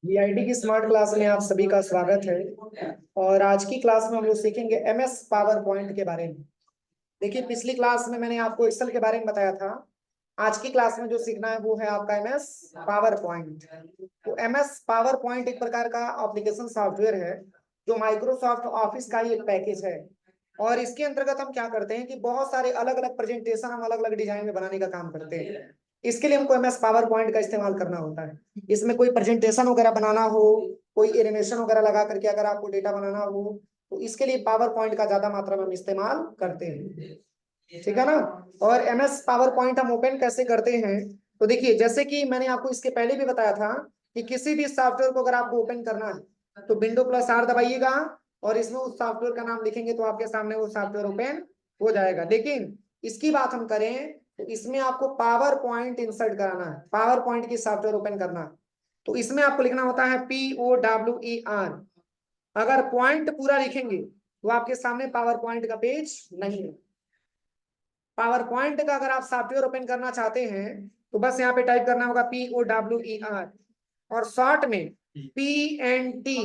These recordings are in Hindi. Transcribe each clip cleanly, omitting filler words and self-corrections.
वीआईटी की स्मार्ट क्लास में आप सभी का स्वागत है। और आज की क्लास में हम लोग सीखेंगे एमएस पावर पॉइंट के बारे में। देखिए, पिछली क्लास में मैंने आपको एक्सेल के बारे में बताया था। आज की क्लास में जो सीखना है वो है आपका एमएस पावर पॉइंट। तो एमएस पावर पॉइंट एक प्रकार का एप्लीकेशन सॉफ्टवेयर है जो माइक्रोसॉफ्ट ऑफिस का ही एक पैकेज है। और इसके अंतर्गत हम क्या करते हैं कि बहुत सारे अलग अलग प्रेजेंटेशन हम अलग अलग डिजाइन में बनाने का काम करते हैं। इसके लिए हमको एमएस पावर पॉइंट का इस्तेमाल करना होता है। इसमें कोई प्रेजेंटेशन वगैरह बनाना हो, कोई एनिमेशन वगैरह लगा करके अगर आपको डेटा बनाना हो, तो इसके लिए पावर पॉइंट का ज्यादा मात्रा में हम इस्तेमाल करते हैं। ठीक है ना। और एमएस पावर पॉइंट हम ओपन कैसे करते हैं, तो देखिए, जैसे कि मैंने आपको इसके पहले भी बताया था कि किसी भी सॉफ्टवेयर को अगर आपको ओपन करना है तो विंडो प्लस आर दबाइएगा और इसमें उस सॉफ्टवेयर का नाम लिखेंगे तो आपके सामने वो सॉफ्टवेयर ओपन हो जाएगा। लेकिन इसकी बात हम करें तो इसमें आपको पावर पॉइंट इंसर्ट कराना है, पावर पॉइंट की सॉफ्टवेयर ओपन करना है। तो इसमें आपको लिखना होता है POWER। अगर पॉइंट पूरा लिखेंगे तो आपके सामने पावर पॉइंट का पेज नहीं है। पावर पॉइंट का अगर आप सॉफ्टवेयर ओपन करना चाहते हैं तो बस यहाँ पे टाइप करना होगा POWER और शॉर्ट में PNT,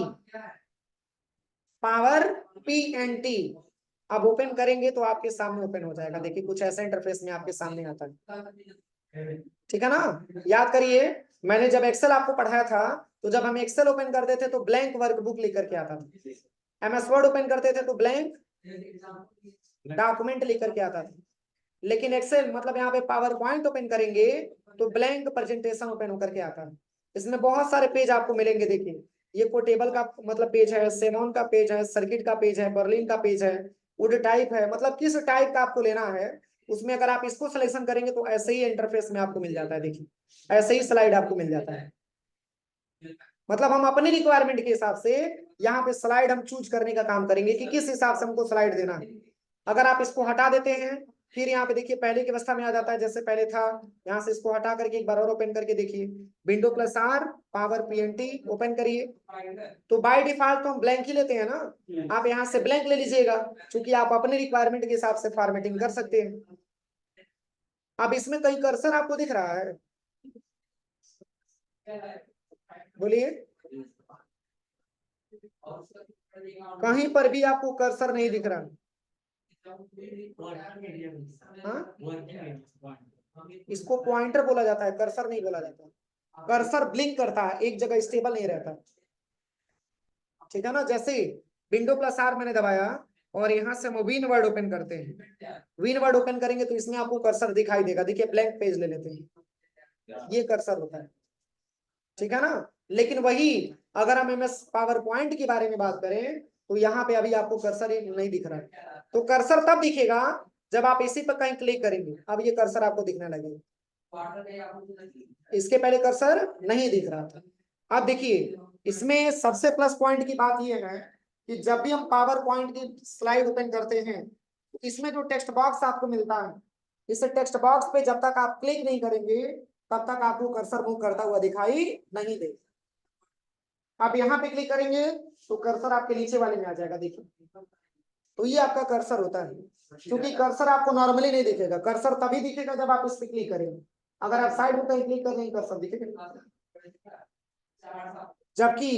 पावर PNT। अब ओपन करेंगे तो आपके सामने ओपन हो जाएगा। देखिए, कुछ ऐसा इंटरफेस में आपके सामने आता है। ठीक है ना। याद करिए, मैंने जब एक्सेल आपको पढ़ाया था तो जब हम एक्सेल ओपन करते थे तो ब्लैंक वर्कबुक लिख करके आता था। एमएस वर्ड ओपन करते थे तो ब्लैंक डॉक्यूमेंट लिख करके आता था। लेकिन एक्सेल मतलब यहाँ पे पावर पॉइंट ओपन करेंगे तो ब्लैंक प्रेजेंटेशन ओपन होकर के आता है। इसमें बहुत सारे पेज आपको मिलेंगे। देखिए, ये पोर्टेबल का मतलब पेज है, सेमोन का पेज है, सर्किट का पेज है, बर्लिन का पेज है, वुड टाइप है। मतलब किस टाइप का आपको लेना है उसमें अगर आप इसको सिलेक्शन करेंगे तो ऐसे ही इंटरफेस में आपको मिल जाता है। देखिए, ऐसे ही स्लाइड आपको मिल जाता है। मतलब हम अपनी रिक्वायरमेंट के हिसाब से यहाँ पे स्लाइड हम चूज करने का काम करेंगे कि किस हिसाब से हमको स्लाइड देना है। अगर आप इसको हटा देते हैं फिर यहाँ पे देखिए पहले की अवस्था में आ जाता है जैसे पहले था। यहाँ से इसको हटा करके एक बार और ओपन करके देखिए, window plus R power PNT open करिए। तो बाय डिफॉल्ट तो हम ब्लैंक ही लेते हैं ना। आप यहाँ से ब्लैंक ले लीजिएगा क्योंकि आप अपने रिक्वायरमेंट के हिसाब से फॉर्मेटिंग कर सकते हैं। अब इसमें कहीं कर्सर आपको दिख रहा है? बोलिए, कहीं पर भी आपको कर्सर नहीं दिख रहा? हाँ, इसको पॉइंटर बोला जाता है, कर्सर नहीं बोला जाता। कर्सर ब्लिंक करता है, एक जगह स्टेबल नहीं रहता। ठीक है ना। जैसे विंडो प्लस आर मैंने दबाया और यहाँ से हम विन वर्ड ओपन करते हैं। विन वर्ड ओपन करेंगे तो इसमें आपको कर्सर दिखाई देगा। देखिए, ब्लैंक पेज ले लेते हैं, ये कर्सर होता है। ठीक है ना। लेकिन वही अगर हम एमएस पावर पॉइंट के बारे में बात करें तो यहाँ पे अभी आपको कर्सर ही नहीं दिख रहा है। तो कर्सर तब दिखेगा जब आप इसी पर कहीं क्लिक करेंगे। अब ये कर्सर आपको दिखने लगेगा, इसके पहले कर्सर नहीं दिख रहा था। अब देखिए, इसमें सबसे प्लस पॉइंट की बात यह है कि जब भी हम पावर पॉइंट की स्लाइड ओपन करते हैं तो इसमें जो टेक्स्ट बॉक्स आपको मिलता है, इस टेक्स्ट बॉक्स पे जब तक आप क्लिक नहीं करेंगे तब तक आपको कर्सर मूव करता हुआ दिखाई नहीं देगा। आप यहाँ पे क्लिक करेंगे तो कर्सर आपके नीचे वाले में आ जाएगा। देखिए, तो ये आपका कर्सर होता है। क्योंकि कर्सर आपको नॉर्मली नहीं दिखेगा, कर्सर तभी दिखेगा जब आप इस पे क्लिक करेंगे। अगर आप साइड में कहीं क्लिक कर रहे हैं कर्सर दिखेगा। जबकि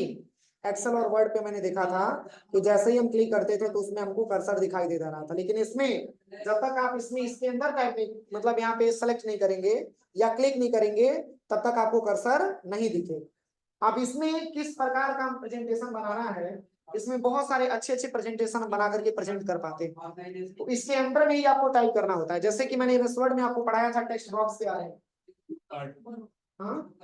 एक्सेल और वर्ड पे मैंने देखा था कि जैसे ही हम क्लिक करते थे तो उसमें हमको कर्सर दिखाई दे रहा था। लेकिन इसमें जब तक आप इसमें इसके अंदर टाइप नहीं, मतलब यहाँ पे सेलेक्ट नहीं करेंगे या क्लिक नहीं करेंगे तब तक आपको कर्सर नहीं दिखेगा। अब इसमें किस प्रकार का प्रेजेंटेशन बनाना है, इसमें बहुत सारे अच्छे अच्छे प्रेजेंटेशन बना करके प्रेजेंट कर पाते हैं। तो इसके अंदर में ही आपको टाइप करना होता है। जैसे कि मैंने इस वर्ड में आपको पढ़ाया था टेक्स्ट बॉक्स के बारे में। हाँ,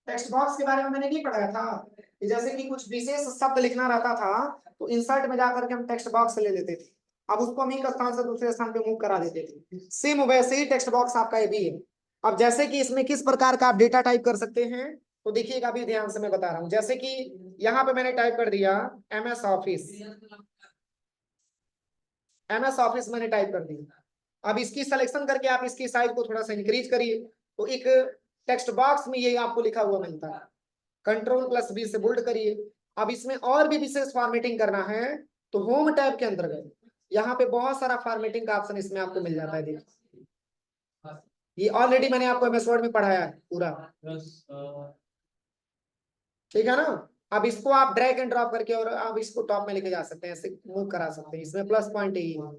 टेक्स्ट बॉक्स के बारे में मैंने नहीं पढ़ाया था कि जैसे कि कुछ विशेष शब्द लिखना रहता था तो इंसर्ट में जाकर के हम टेक्स्ट बॉक्स ले लेते थे। अब उसको हम एक स्थान से दूसरे स्थान पे मूव करा देते थे। सेम वैसे ही टेक्स्ट बॉक्स आपका ये भी है। अब जैसे कि इसमें किस प्रकार का आप डेटा टाइप कर सकते हैं तो देखिएगा, अभी ध्यान से मैं बता रहा हूँ। जैसे कि यहाँ पे मैंने टाइप कर दिया MS ऑफिस, MS ऑफिस मैंने टाइप कर दिया। अब इसकी सिलेक्शन करके आप इसकी साइज को थोड़ा सा इंक्रीज करिए तो एक टेक्स्ट बॉक्स में ये आपको लिखा हुआ मिलता है। Ctrl+V से बोल्ड करिए। अब इसमें और भी विशेष फॉर्मेटिंग करना है तो होम टैब के अंतर्गत यहाँ पे बहुत सारा फॉर्मेटिंग का ऑप्शन इसमें आपको मिल जाता है। देखिए, ये ऑलरेडी मैंने आपको MS वर्ड में पढ़ाया है पूरा। ठीक है ना। अब इसको आप ड्रैग एंड ड्रॉप करके और आप इसको टॉप में लेके जा सकते हैं, ऐसे मूव करा सकते हैं, इसमें प्लस पॉइंट ही है।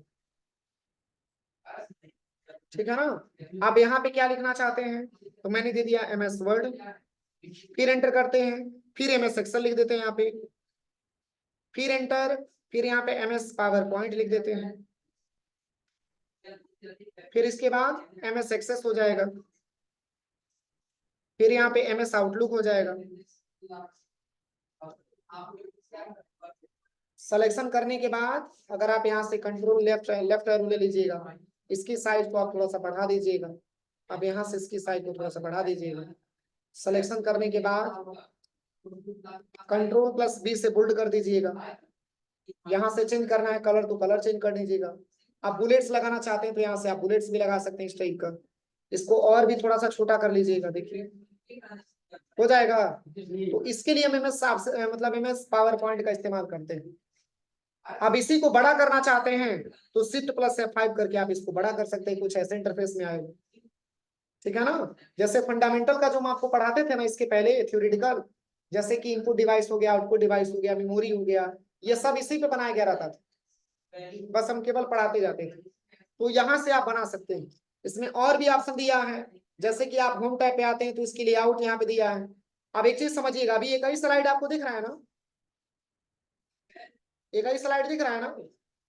ठीक है ना। आप यहाँ पे क्या लिखना चाहते हैं, तो मैंने दे दिया MS वर्ड, फिर एंटर करते हैं, फिर MS एक्सेल लिख देते हैं यहाँ पे, फिर एंटर, फिर यहाँ पे MS पावर पॉइंट लिख देते हैं, फिर इसके बाद MS एक्सेस हो जाएगा, फिर यहाँ पे MS आउटलुक हो जाएगा। सिलेक्शन करने के बाद अगर आप यहाँ से कंट्रोल लेफ्ट एरो ले लीजिएगा, इसकी साइज को आप थोड़ा सा बढ़ा दीजिएगा, अब यहाँ से इसकी साइज को थोड़ा सा बढ़ा दीजिएगा। सिलेक्शन करने के बाद कंट्रोल+B से बोल्ड कर दीजिएगा, यहाँ से चेंज करना है कलर तो कलर चेंज कर दीजिएगा। आप बुलेट्स लगाना चाहते हैं तो यहाँ से आप बुलेट्स भी लगा सकते हैं इस टाइप का। इसको और भी थोड़ा सा छोटा कर लीजिएगा, देखिए हो जाएगा। तो इसके लिए हम MS पावर पॉइंट का इस्तेमाल करते हैं। अब इसी को बड़ा करना चाहते हैं तो Shift+F5 करके आप इसको बड़ा कर सकते हैं, कुछ ऐसे इंटरफेस में आएगा। ठीक है ना। जैसे फंडामेंटल का जो हम आपको पढ़ाते थे ना इसके पहले थ्योरेटिकल, जैसे कि इनपुट डिवाइस हो गया, आउटपुट डिवाइस हो गया, मेमोरी हो गया, ये सब इसी पे बनाया गया रहता था, बस हम केवल पढ़ाते जाते थे। तो यहाँ से आप बना सकते हैं। इसमें और भी ऑप्शन दिया है, जैसे कि आप होम टैब पे आते हैं तो इसके लेआउट यहाँ पे दिया है। अब एक चीज समझिएगा, अभी एक ही स्लाइड आपको दिख रहा है ना, एक ही स्लाइड दिख रहा है ना।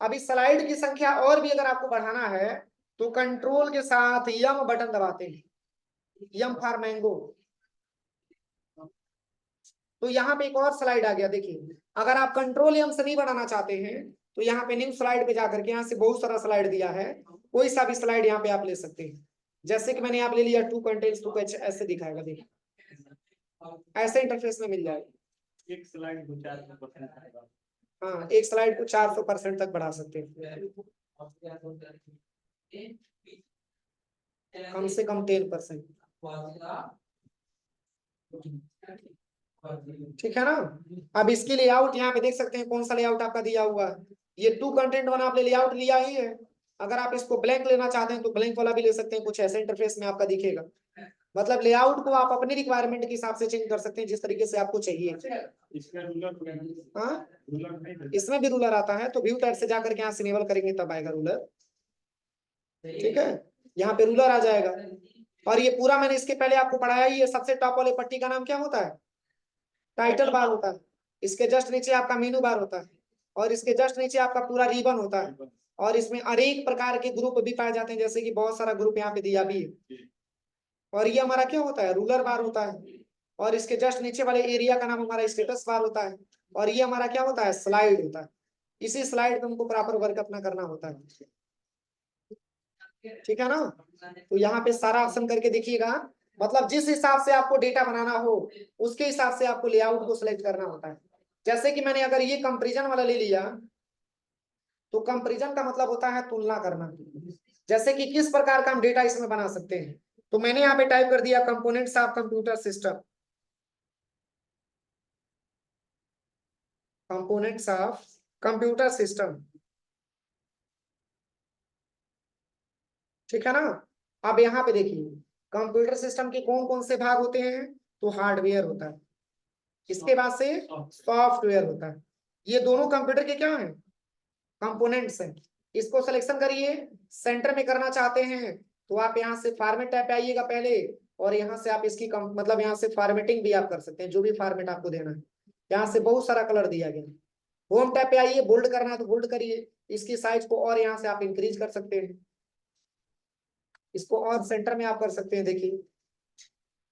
अब इस स्लाइड की संख्या और भी अगर आपको बढ़ाना है तो कंट्रोल के साथ यम बटन दबाते हैं, यम फॉर मैंगो। तो यहाँ पे एक और स्लाइड आ गया, देखिए अगर आप कंट्रोल यम से नहीं बनाना चाहते हैं तो यहाँ पे न्यू स्लाइड पे जाकर के यहाँ से बहुत सारा स्लाइड दिया है, कोई सा भी स्लाइड यहाँ पे आप ले सकते हैं। जैसे कि मैंने यहाँ ले लिया 2 कंटेंट्स 2 ऐसे दिखाएगा, देखिए ऐसे इंटरफेस में मिल जाएगा। एक स्लाइड को 400%। हाँ, एक स्लाइड को 400% तक बढ़ा सकते हैं, कम से कम 10%। ठीक है ना। अब इसके लेआउट यहाँ पे देख सकते हैं कौन सा लेआउट आपका दिया हुआ है, ये 2 कंटेंट वाला आपने लेआउट लिया ही है। अगर आप इसको ब्लैंक लेना चाहते हैं तो ब्लैंक वाला भी ले सकते हैं, कुछ ऐसे इंटरफेस में आपका दिखेगा। मतलब लेआउट को आप अपनी रिक्वायरमेंट के हिसाब से चेंज कर सकते हैं जिस तरीके से आपको चाहिए। हाँ, इसमें भी रूलर आता है, तो व्यू टैब से जाकर के यहाँ से इनेबल करेंगे तब आएगा रूलर। ठीक है, यहाँ पे रूलर आ जाएगा। और ये पूरा मैंने इसके पहले आपको पढ़ाया ही है, सबसे टॉप वाले पट्टी का नाम क्या होता है, टाइटल बार होता है। इसके जस्ट नीचे आपका मेनू बार होता है, और इसके जस्ट नीचे आपका पूरा रिबन होता है। और इसमें अनेक प्रकार के ग्रुप भी पाए जाते हैं, जैसे कि बहुत सारा ग्रुप यहाँ पे दिया भी है। और ये हमारा क्या होता है, रूलर बार होता है। और इसके जस्ट नीचे वाले एरिया का नाम हमारा स्टेटस बार होता है। और ये हमारा क्या होता है, स्लाइड होता है। इसी स्लाइड पे हमको प्रॉपर वर्क अपना करना होता है। ठीक है ना। तो यहाँ पे सारा ऑप्शन करके देखिएगा, मतलब जिस हिसाब से आपको डेटा बनाना हो उसके हिसाब से आपको लेआउट को सिलेक्ट करना होता है। जैसे कि मैंने अगर ये कंपैरिजन वाला ले लिया, तो कंपैरिजन का मतलब होता है तुलना करना, जैसे कि किस प्रकार का हम डेटा इसमें बना सकते हैं। तो मैंने यहाँ पे टाइप कर दिया components of computer system, components of computer system. ठीक है ना। अब यहाँ पे देखिए कंप्यूटर सिस्टम के कौन कौन से भाग होते हैं, तो हार्डवेयर होता है, इसके बाद से सॉफ्टवेयर होता है। ये दोनों कंप्यूटर के क्या हैं, कंपोनेंट्स हैं। इसको सिलेक्शन करिए, सेंटर में करना चाहते हैं तो आप यहाँ से फॉर्मेट टैब पे आइएगा पहले, और यहाँ से आप इसकी मतलब यहाँ से फॉर्मेटिंग भी आप कर सकते हैं, जो भी फॉर्मेट आपको देना है। यहाँ से बहुत सारा कलर दिया गया है। होम टैब पे आइए, बोल्ड करना है तो बोल्ड करिए, इसकी साइज को और यहाँ से आप इंक्रीज कर सकते हैं, इसको और सेंटर में आप कर सकते हैं। देखिए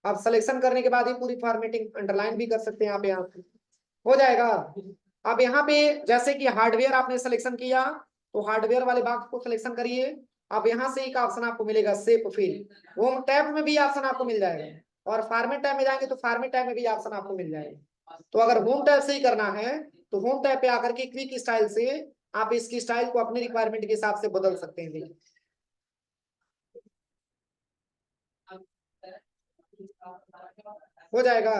आप सिलेक्शन करने के बाद ही पूरी फॉर्मेटिंग अंडरलाइन भी कर सकते हैं आप, यहाँ पे हो जाएगा। अब यहाँ पे जैसे कि हार्डवेयर आपने सिलेक्शन किया, तो हार्डवेयर वाले बॉक्स को सिलेक्शन करिए। अब यहाँ से एक ऑप्शन आपको मिलेगा शेप फिल, होम टैब में भी ऑप्शन आपको मिल जाएगा, और फॉर्मेट टैब में जाएंगे तो फॉर्मेट टैब में भी ऑप्शन आपको मिल जाएगा। तो अगर होम टैब से ही करना है तो होम टैब पे आकर के क्विक स्टाइल से आप इसकी स्टाइल को अपनी रिक्वायरमेंट के हिसाब से बदल सकते हैं। देखिए हो जाएगा।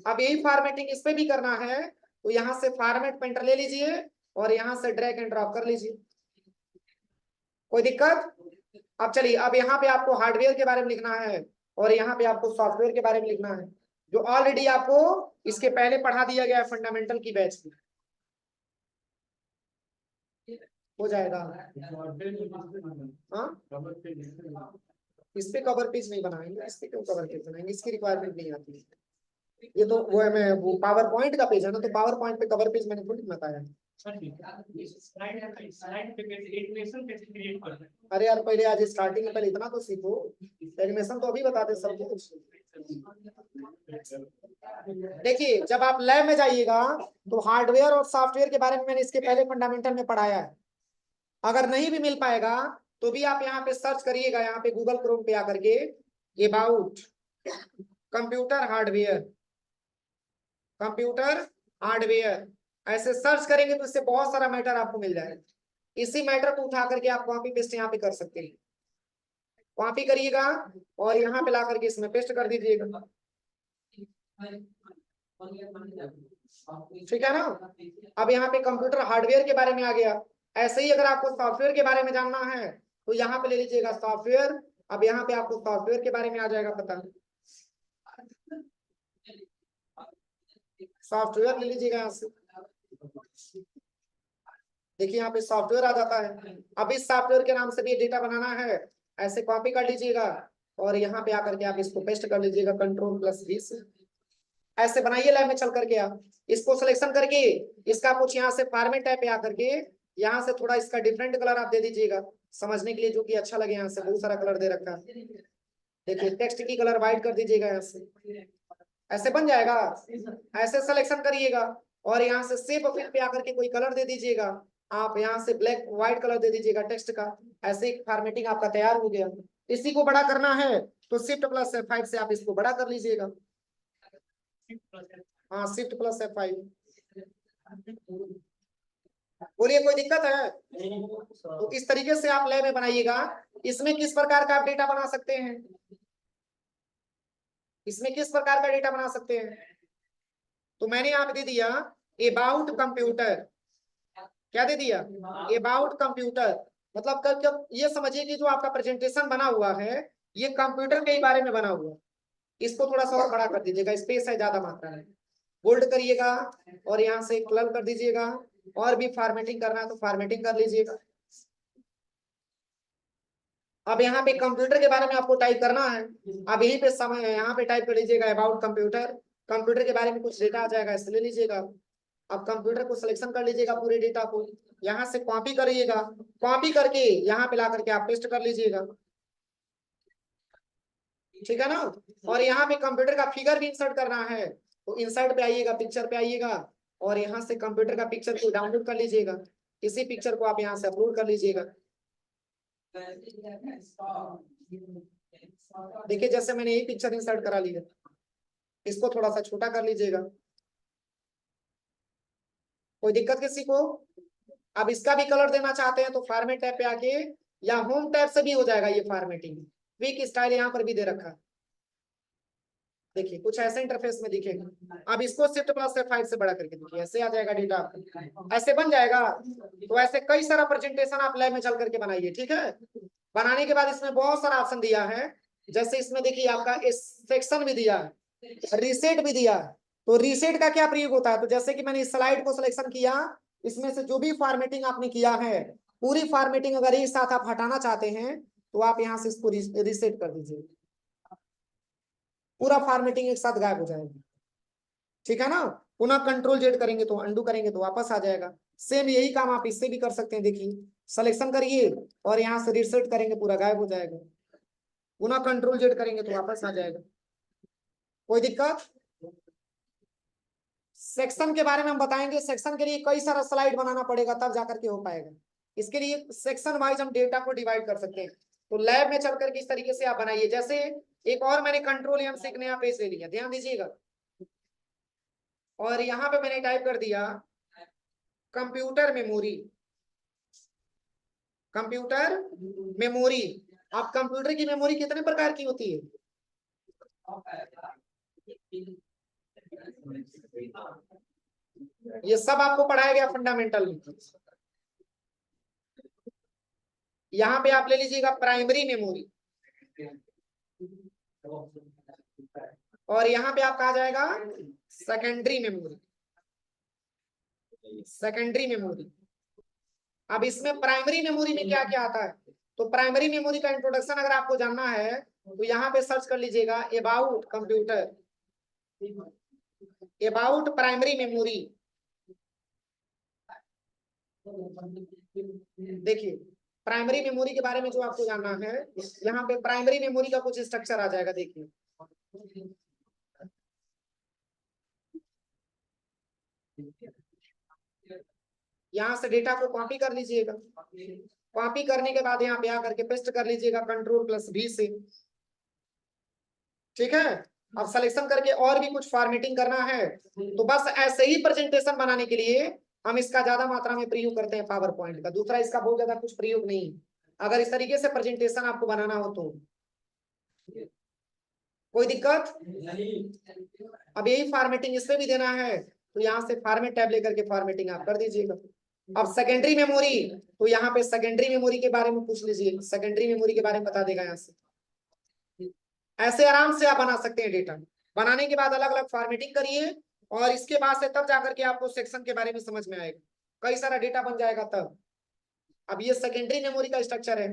अब यही फॉर्मेटिंग इस पे भी करना है तो यहाँ से फॉर्मेट पेंटर ले लीजिए और यहाँ से ड्रैग एंड ड्रॉप कर लीजिए, कोई दिक्कत। अब चलिए, अब यहाँ पे आपको हार्डवेयर के बारे में लिखना है और यहाँ पे आपको सॉफ्टवेयर के बारे में लिखना है। जो ऑलरेडी आपको इसके पहले पढ़ा दिया गया है फंडामेंटल की बैच में, हो जाएगा। हाँ, इस पे कवर पेज नहीं बनाएंगे, इस पे क्यों कवर पेज बनाएंगे, इसकी रिक्वायरमेंट नहीं आती है। ये तो वो है, मैं वो पावर पॉइंट का पेज है ना, तो पावर पॉइंट पे कवर पेज मैंने थोड़ी बताया। अरे यार पहले आज स्टार्टिंग में पहले इतना तो सीखो, एनिमेशन तो अभी बताते सब कुछ। देखिए जब आप लैब में जाइएगा तो हार्डवेयर और सॉफ्टवेयर के बारे में मैंने इसके पहले फंडामेंटल में पढ़ाया है। अगर नहीं भी मिल पाएगा तो भी आप यहाँ पे सर्च करिएगा, यहाँ पे गूगल क्रोम पे आकर के about computer hardware, computer hardware ऐसे सर्च करेंगे तो इससे बहुत सारा मैटर आपको मिल जाएगा। इसी मैटर को उठा करके आप कॉपी पेस्ट यहाँ पे कर सकते हैं, कॉपी करिएगा और यहाँ पे ला करके इसमें पेस्ट कर दीजिएगा, ठीक है ना। अब यहाँ पे कंप्यूटर हार्डवेयर के बारे में आ गया। ऐसे ही अगर आपको सॉफ्टवेयर के बारे में जानना है तो यहाँ पे ले लीजिएगा सॉफ्टवेयर। अब यहाँ पे आपको सॉफ्टवेयर के बारे में आ जाएगा पता, सॉफ्टवेयर ले लीजिएगा यहाँ से। देखिए यहाँ पे सॉफ्टवेयर आ जाता है। अब इस सॉफ्टवेयर के नाम से भी डेटा बनाना है, ऐसे कॉपी कर लीजिएगा और यहाँ पे आकर के आप इसको पेस्ट कर लीजिएगा Ctrl+V से। ऐसे बनाइए लैब में चल करके, आप इसको सिलेक्शन करके इसका कुछ यहाँ से फॉर्मेट टाइप पे आकर के यहाँ से थोड़ा इसका डिफरेंट कलर आप दे दीजिएगा समझने के लिए, जो कि अच्छा लगे। यहाँ से बहुत सारा कलर दे रखा है, देखिए टेक्स्ट की कलर व्हाइट कर दीजिएगा यहाँ से, ऐसे बन जाएगा। ऐसे सिलेक्शन करिएगा और यहाँ से शेप फिल पे आकर के कोई कलर दे दीजिएगा, आप यहाँ से ब्लैक व्हाइट कलर दे दीजिएगा टेक्स्ट का। ऐसे एक फॉर्मेटिंग आपका तैयार हो गया। इसी को बड़ा करना है तो Shift+F5 से आप इसको बड़ा कर लीजिएगा। हाँ Shift+F5। बोलिए कोई दिक्कत है? तो इस तरीके से आप लैब में बनाइएगा। इसमें किस प्रकार का आप डेटा बना सकते हैं, इसमें किस प्रकार का डेटा बना सकते हैं? तो मैंने यहाँ पे दे दिया अबाउट कंप्यूटर, क्या दे दिया? About computer. मतलब कब ये समझिए कि जो आपका प्रेजेंटेशन बना हुआ है ये कंप्यूटर के बारे में बना हुआ है। इसको थोड़ा सा और बड़ा कर दीजिएगा, स्पेस है ज्यादा मात्रा में, बोल्ड करिएगा और यहाँ से कलर कर दीजिएगा। और भी फॉर्मेटिंग करना है तो फॉर्मेटिंग कर लीजिएगा। अब यहाँ पे कंप्यूटर के बारे में आपको टाइप करना है, अब यहीं पे समय है, यहाँ पे टाइप कर लीजिएगा अबाउट कंप्यूटर। कंप्यूटर के बारे में कुछ डेटा आ जाएगा, इससे ले लीजिएगा। अब कंप्यूटर को सिलेक्शन कर लीजिएगा, पूरे डेटा को यहाँ से कॉपी करिएगा, कॉपी करके यहाँ पे ला करके आप पेस्ट कर लीजिएगा, ठीक है ना। और यहाँ पे कंप्यूटर का फिगर भी इंसर्ट करना है तो इंसर्ट पे आइएगा, पिक्चर पे आइएगा और यहाँ से कंप्यूटर का पिक्चर को डाउनलोड कर लीजिएगा। इसी पिक्चर को आप यहाँ से अपलोड कर लीजिएगा। देखिए जैसे मैंने यही पिक्चर इंसर्ट करा लिया, इसको थोड़ा सा छोटा कर लीजिएगा। कोई दिक्कत किसी को? अब इसका भी कलर देना चाहते हैं तो फॉर्मेट टैब पे आके या होम टैब से भी हो जाएगा ये फॉर्मेटिंग। क्विक स्टाइल यहाँ पर भी दे रखा है, देखिए कुछ ऐसे इंटरफेस में दिखेगा। अब इसको Shift+F5 से बड़ा करके देखिए, ऐसे आ जाएगा डेटा आपका, ऐसे बन जाएगा। तो ऐसे कई सारा प्रेजेंटेशन आप लैब में चल करके बनाइए, ठीक है। बनाने के बाद इसमें बहुत सारा ऑप्शन दिया है, जैसे इसमें देखिए आपका सेक्शन भी दिया है, रीसेट भी दिया है। तो रीसेट का क्या प्रयोग होता है? तो जैसे कि मैंने इस स्लाइड को सिलेक्शन किया, इसमें से जो भी फॉर्मेटिंग आपने किया है पूरी फॉर्मेटिंग अगर एक साथ आप हटाना चाहते हैं तो आप यहाँ से इसको रीसेट कर दीजिए, पूरा फॉर्मेटिंग एक साथ गायब हो जाएगा, ठीक है ना। पुनः Ctrl+Z करेंगे तो अंडू करेंगे तो वापस आ जाएगा। सेम यही काम आप इससे भी कर सकते हैं, देखिए सिलेक्शन करिए और यहाँ से रीसेट करेंगे पूरा गायब हो जाएगा, पुनः Ctrl+Z करेंगे तो वापस आ जाएगा। कोई दिक्कत? सेक्शन के बारे में हम बताएंगे, सेक्शन के लिए कई सारा स्लाइड बनाना पड़ेगा तब जाकर के हो पाएगा। इसके लिए सेक्शन वाइज हम डेटा को डिवाइड कर सकते हैं। तो लैब में चलकर के इस तरीके से आप बनाइए। जैसे एक और मैंने Ctrl+M से एक नया पेज ले लिया, ध्यान दीजिएगा, और यहाँ पे मैंने टाइप कर दिया कंप्यूटर मेमोरी, कंप्यूटर मेमोरी। अब कंप्यूटर की मेमोरी कितने प्रकार की होती है? ये सब आपको पढ़ाया गया फंडामेंटल में। यहाँ पे आप ले लीजिएगा प्राइमरी मेमोरी और यहाँ पे आपका आ जाएगा सेकेंडरी मेमोरी। Secondary memory. अब इसमें प्राइमरी मेमोरी में क्या क्या आता है, तो प्राइमरी मेमोरी का इंट्रोडक्शन अगर आपको जानना है तो यहाँ पे सर्च कर लीजिएगा about computer, about primary memory. देखिए प्राइमरी मेमोरी के बारे में जो आपको जानना है, यहाँ पे प्राइमरी मेमोरी का कुछ स्ट्रक्चर आ जाएगा। देखिए यहाँ से डेटा को कॉपी कर लीजिएगा, कॉपी करने के बाद यहाँ पे आकर के पेस्ट कर लीजिएगा Ctrl+V से। ठीक है, अब सिलेक्शन करके और भी कुछ फॉर्मेटिंग करना है तो बस ऐसे ही प्रेजेंटेशन बनाने के लिए हम इसका ज्यादा मात्रा में प्रयोग करते हैं पावर पॉइंट का, दूसरा इसका बहुत ज्यादा कुछ प्रयोग नहीं। अगर इस तरीके से प्रेजेंटेशन आपको बनाना हो तो कोई दिक्कत। अब यही फॉर्मेटिंग इसमें भी देना है तो यहाँ से फॉर्मेट टैब लेकर के फॉर्मेटिंग आप कर दीजिएगा। अब सेकेंडरी मेमोरी, तो यहाँ पे सेकेंडरी मेमोरी के बारे में पूछ लीजिए, सेकेंडरी मेमोरी के बारे में बता देगा यहाँ से। ऐसे आराम से आप बना सकते हैं डेटा। बनाने के बाद अलग अलग फॉर्मेटिंग करिए और इसके बाद से तब जाकर के आपको सेक्शन के बारे में समझ में आएगा, कई सारा डेटा बन जाएगा तब। अब ये सेकेंडरी मेमोरी का स्ट्रक्चर है।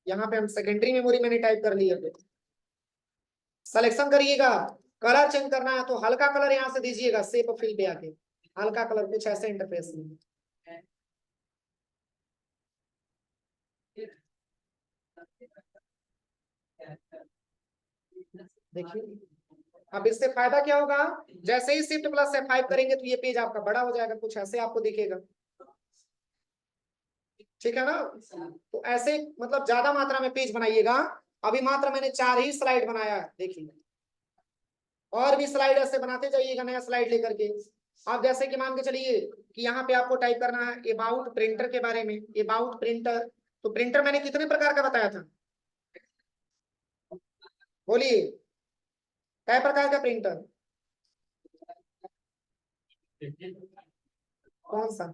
यहाँ पे हम सेकेंडरी मेमोरी मैंने टाइप कर लिया। सिलेक्शन करिएगा, कलर चेंज करना है तो हल्का कलर यहाँ से दीजिएगा, शेप फिल पे आके हल्का कलर, कुछ ऐसे इंटरफेस में। देखिए अब इससे फायदा क्या होगा, जैसे ही Shift+F5 करेंगे तो ये पेज आपका बड़ा हो जाएगा, कुछ ऐसे आपको दिखेगा। ठीक है ना, तो ऐसे मतलब ज्यादा मात्रा में पेज बनाइएगा। अभी मात्र मैंने 4 ही स्लाइड बनाया है, देखिए और भी स्लाइड ऐसे बनाते जाइएगा नया स्लाइड लेकर के। आप जैसे कि मान के चलिए कि यहाँ पे आपको टाइप करना है अबाउट प्रिंटर के बारे में, अबाउट प्रिंटर। तो प्रिंटर मैंने कितने प्रकार का बताया था, बोलिए क्या प्रकार का प्रिंटर, कौन सा।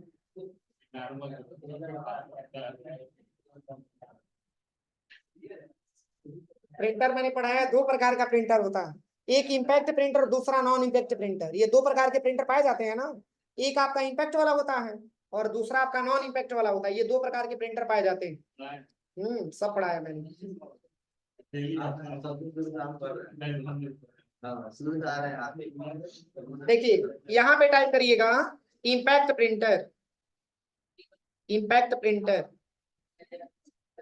प्रिंटर मैंने पढ़ाया है, 2 प्रकार का प्रिंटर होता है, एक इम्पैक्ट प्रिंटर, दूसरा नॉन इम्पैक्ट प्रिंटर। ये 2 प्रकार के प्रिंटर पाए जाते हैं ना, एक आपका इम्पैक्ट वाला होता है और दूसरा आपका नॉन इम्पैक्ट वाला होता है। ये 2 प्रकार के प्रिंटर पाए जाते हैं। सब पढ़ाया मैंने। देखिए यहाँ पे टाइप करिएगा इम्पैक्ट प्रिंटर, इम्पैक्ट प्रिंटर,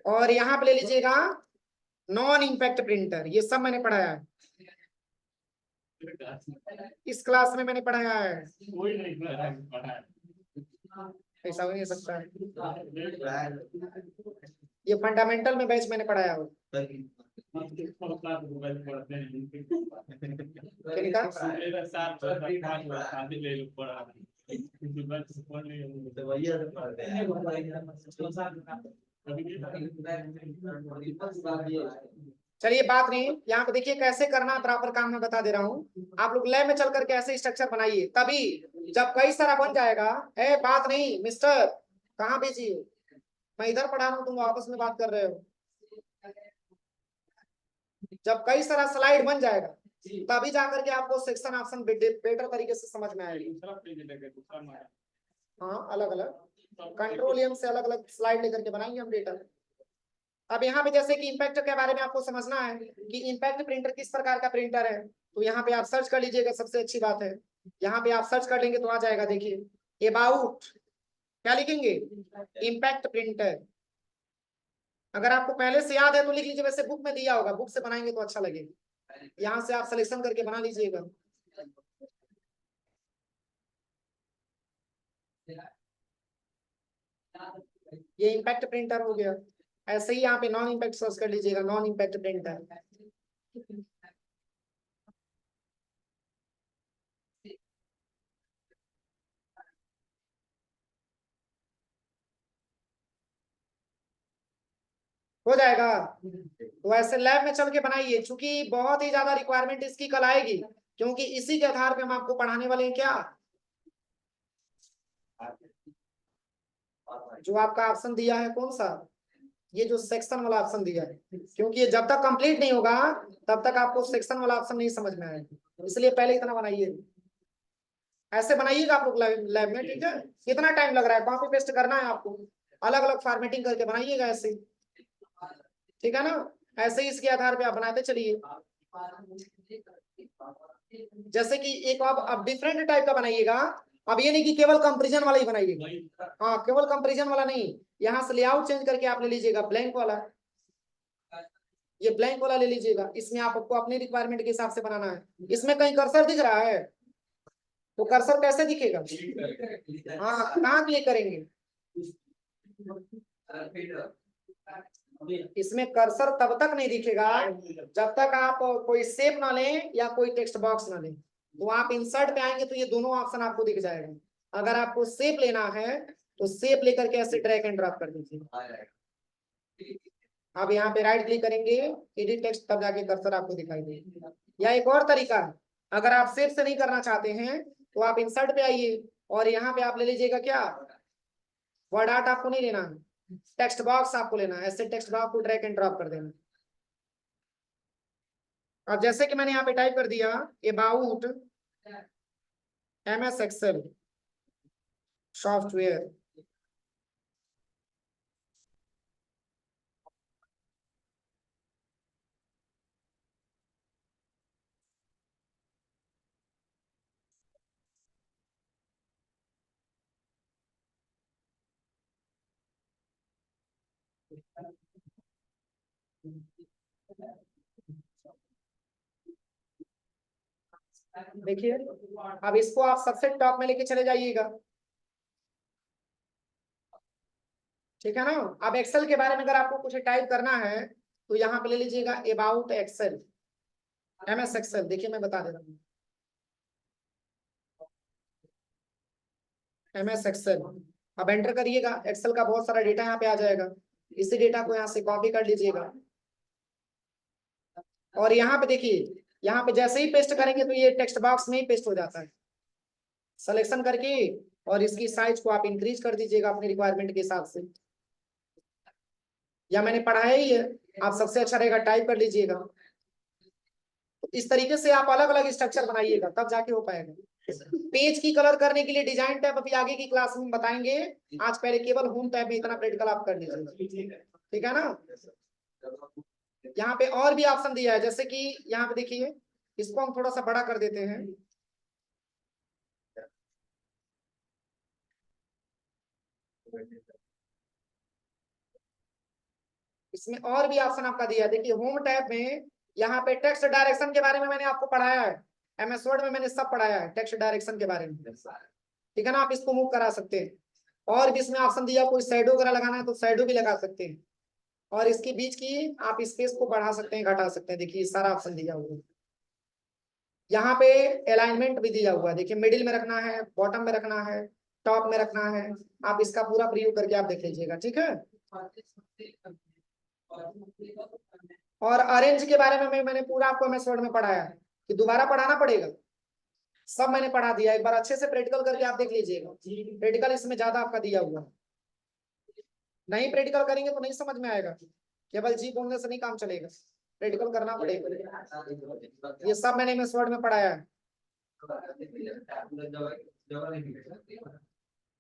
और यहाँ पे ले लीजिएगा नॉन इम्पैक्ट प्रिंटर। ये सब मैंने पढ़ाया है, इस क्लास में मैंने पढ़ाया है। ऐसा हो नहीं सकता है, ये फंडामेंटल में बैच मैंने पढ़ाया हो। चलिए बात नहीं, यहाँ पे देखिए कैसे करना है, प्रॉपर काम मैं बता दे रहा हूँ। आप लोग लैब में चल करके ऐसे स्ट्रक्चर बनाइए, तभी जब कई सारा बन जाएगा। बात नहीं मिस्टर, कहाँ भेजिए, मैं इधर पढ़ा रहा हूँ, तुम आपस में बात कर रहे हो। जब कई सारा स्लाइड बन जाएगा तभी जाकर के आपको सेक्शन ऑप्शन बेटर तरीके से समझ में आएगी। हाँ अलग अलग Ctrl+M से अलग अलग स्लाइड लेकर के बनाएंगे हम डेटा। अब यहाँ पे जैसे कि इम्पैक्ट के बारे में आपको समझना है कि इम्पैक्ट प्रिंटर किस प्रकार का प्रिंटर है, तो यहाँ पे आप सर्च कर लीजिएगा, सबसे अच्छी बात है। यहाँ पे आप सर्च कर लेंगे तो आ जाएगा, देखिए अबाउट, क्या लिखेंगे, इम्पैक्ट प्रिंटर। अगर आपको पहले से याद है तो लिख लीजिए, वैसे बुक में दिया होगा, बुक से बनाएंगे तो अच्छा लगेगा। यहाँ से आप सिलेक्शन करके बना लीजिएगा। ये इम्पैक्ट प्रिंटर हो गया। ऐसे ही यहाँ पे नॉन इम्पैक्ट सर्च कर लीजिएगा, नॉन इम्पैक्ट प्रिंटर। हो जाएगा। तो ऐसे लैब में चल के बनाइए, क्योंकि बहुत ही ज्यादा रिक्वायरमेंट इसकी कल आएगी, क्योंकि इसी के आधार पे हम आपको पढ़ाने वाले हैं। क्या जो आपका ऑप्शन दिया है कौन सा, ये जो सेक्शन वाला ऑप्शन दिया है, क्योंकि ये जब तक कंप्लीट नहीं होगा तब तक आपको सेक्शन वाला ऑप्शन नहीं समझ में आएगा, इसलिए पहले इतना बनाइए। ऐसे बनाइएगा आप लोग लैब में, ठीक है। कितना टाइम लग रहा है, कॉपी पेस्ट करना है आपको, अलग अलग फॉर्मेटिंग करके बनाइएगा ऐसे, ठीक है ना। ऐसे ही इसके आधार पे आप बनाते चलिए। जैसे कि एक आप डिफरेंट टाइप का बनाइएगा। अब ये नहीं कि केवल कंपैरिजन वाला ही बनाइएगा, हाँ केवल कंपैरिजन वाला नहीं, यहाँ से लेआउट चेंज करके आप ले लीजिएगा ब्लैंक वाला, ये ब्लैंक वाला ले लीजिएगा। इसमें आपको अपने रिक्वायरमेंट के हिसाब से बनाना है। इसमें कहीं कर्सर दिख रहा है, तो कर्सर कैसे दिखेगा, हाँ कहाँ क्लिक करेंगे, इसमें कर्सर तब तक नहीं दिखेगा जब तक आप कोई शेप ना लें या कोई टेक्स्ट बॉक्स ना लें। तो आप इंसर्ट पे आएंगे तो ये दोनों ऑप्शन आपको दिख जाएगा। अगर आपको शेप लेना है तो शेप लेकर के ऐसे ड्रैग एंड ड्रॉप कर दीजिए। अब यहाँ पे राइट क्लिक करेंगे, एडिट टेक्स्ट, तब जाके कर्सर आपको दिखाई देगा। या एक और तरीका है, अगर आप शेप से नहीं करना चाहते हैं तो आप इंसर्ट पे आइए और यहाँ पे आप ले लीजिएगा क्या, वर्ड आर्ट आपको नहीं लेना है, टेक्स्ट बॉक्स आपको लेना है। ऐसे टेक्स्ट बॉक्स को ड्रैग एंड ड्रॉप कर देना। अब जैसे कि मैंने यहाँ पे टाइप कर दिया अबाउट MS एक्सेल सॉफ्टवेयर, देखिए। अब इसको आप सबसे टॉप में लेके चले जाइएगा, ठीक है ना। अब एक्सेल के बारे में अगर आपको कुछ टाइप करना है तो यहाँ पे ले लीजिएगा अबाउट एक्सेल MS एक्सेल। देखिए मैं बता दे रहा हूँ, MS एक्सेल। अब एंटर करिएगा, एक्सेल का बहुत सारा डेटा यहाँ पे आ जाएगा। इसी डेटा को यहाँ से कॉपी कर लीजिएगा और यहाँ पे देखिए, यहाँ पे जैसे ही पेस्ट करेंगे तो ये टेक्स्ट बॉक्स में ही पेस्ट हो जाता है। सिलेक्शन करके और इसकी साइज को आप इंक्रीज कर दीजिएगा अपने रिक्वायरमेंट के हिसाब से, या मैंने पढ़ाया ही है, आप सबसे अच्छा रहेगा टाइप कर लीजिएगा। तो इस तरीके से आप अलग अलग स्ट्रक्चर बनाइएगा, तब जाके हो पाएगा। पेज की कलर करने के लिए डिजाइन टैब अभी आगे की क्लास में बताएंगे, आज पहले केवल होम टैब में इतना प्रैक्टिकल आप कर लीजिए, ठीक है ना। यहाँ पे और भी ऑप्शन दिया है, जैसे कि यहाँ पे देखिए, इसको हम थोड़ा सा बड़ा कर देते हैं। इसमें और भी ऑप्शन आपका दिया है, देखिए होम टैब में यहाँ पे टेक्स्ट डायरेक्शन के बारे में मैंने आपको पढ़ाया है, MS वर्ड में मैंने सब पढ़ाया है टेक्स्ट डायरेक्शन के बारे में, ठीक है ना। आप इसको मूव करा सकते हैं। और भी इसमें ऑप्शन दिया, कोई शैडो वगैरह लगाना है तो शैडो भी लगा सकते हैं। और इसके बीच की आप स्पेस को बढ़ा सकते हैं, घटा सकते हैं। देखिए सारा ऑप्शन दिया हुआ है। यहाँ पे अलाइनमेंट भी दिया हुआ है, देखिए मिडिल में रखना है, बॉटम में रखना है, टॉप में रखना है। आप इसका पूरा प्रयोग करके आप देख लीजिएगा, ठीक है। और अरेंज के बारे में मैंने पूरा आपको MS वर्ड में पढ़ाया है, कि दोबारा पढ़ाना पड़ेगा, सब मैंने पढ़ा दिया। एक बार अच्छे से प्रैक्टिकल करके आप देख लीजिएगा, प्रैक्टिकल इसमें ज्यादा आपका दिया हुआ है। नहीं प्रैक्टिकल करेंगे तो नहीं समझ में आएगा, केवल जी बोलने से नहीं काम चलेगा, प्रैक्टिकल करना पड़ेगा। ये सब मैंने MS वर्ड में पढ़ाया है।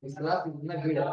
इस क्लास में इतना भीड़ है।